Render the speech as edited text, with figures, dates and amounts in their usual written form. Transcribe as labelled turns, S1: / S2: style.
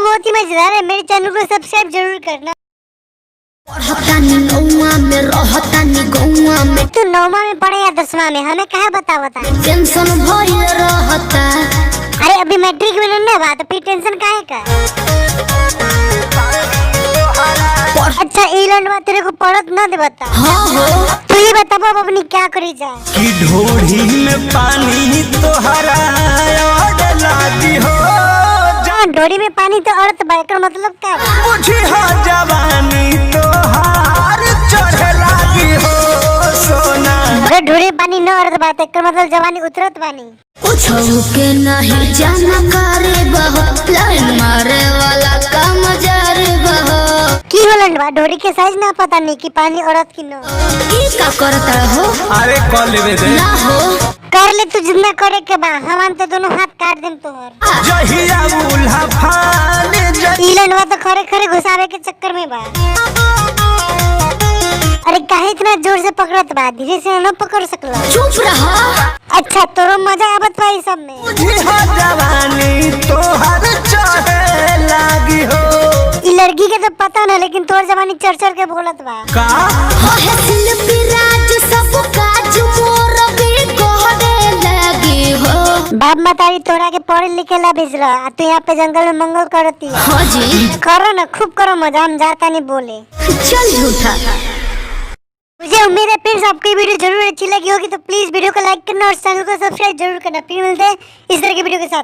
S1: Video बहुत ही मजेदार है, मेरे चैनल को सब्सक्राइब जरूर करना। तू 9वां में पढ़े या 10वां में, हमें कहे बता।
S2: टेंशन भइल रहता।
S1: अरे अभी मैट्रिक में नहीं बा तो फिर टेंशन काहे का। अच्छा इलंड बा तेरे को पढ़त न दे बता।
S2: हाँ हो
S1: तू ही बता बाब अपनी क्या करी जाए।
S3: कि ढोढ़ी में पानी तोहरा और लागी हो।
S1: ढोरी में पानी तो अर्थ बा, एकर मतलब क्या बा?
S3: मुझे हो जवानी तोहार चढ़े लागी हो सोना।
S1: अरे ढोरी में पानी न अर्थ बा तो एकर मतलब जवानी उतरत बानी।
S2: कुछ के नहीं जानकारी बहो, लाइन मारे वाला काम जारी बहो।
S1: की होलन बा ढोरी के साइज ना पता नहीं कि पानी औरत की न।
S2: ई का करता हो?
S3: अरे कॉल लेवे दे
S2: ना हो
S1: कर ले तू जितना करे के बा, हम तो दोनों हाथ काट देम तोहर।
S3: जहिया उल्हा फाने
S1: इलन बा तो खरे खरे घुसावे के चक्कर में बा। अरे काहे इतना जोर से पकड़त बा, धीरे से न पकड़ सकला।
S2: चुप रहा।
S1: अच्छा तोरो मजा आवत बा ई सब में।
S3: मुझे हो जवानी तोहार चढ़े लागी हो।
S1: ई लड़की के तो पता न, लेकिन तोर जवानी चढ़ चढ़ के बोलत बा।
S3: का
S2: हो है शिल्पी राज सब काज मोर भी कोहरे लगी हो।
S1: बाप मतारी तोरा के पढ़े लिखे ला भेजला, आ तू यहाँ पे जंगल में मंगल करती है।
S2: हाँ जी
S1: करो ना, खूब करो मजा, हम जाता नहीं बोले।
S2: चल झूठा।
S1: मुझे उम्मीद है फ्रेंड्स आपको वीडियो जरूर अच्छी लगी होगी, तो प्लीज वीडियो को लाइक करना और चैनल को सब्सक्राइब जरूर करना। फिर मिलते हैं इस तरह की वीडियो के साथ।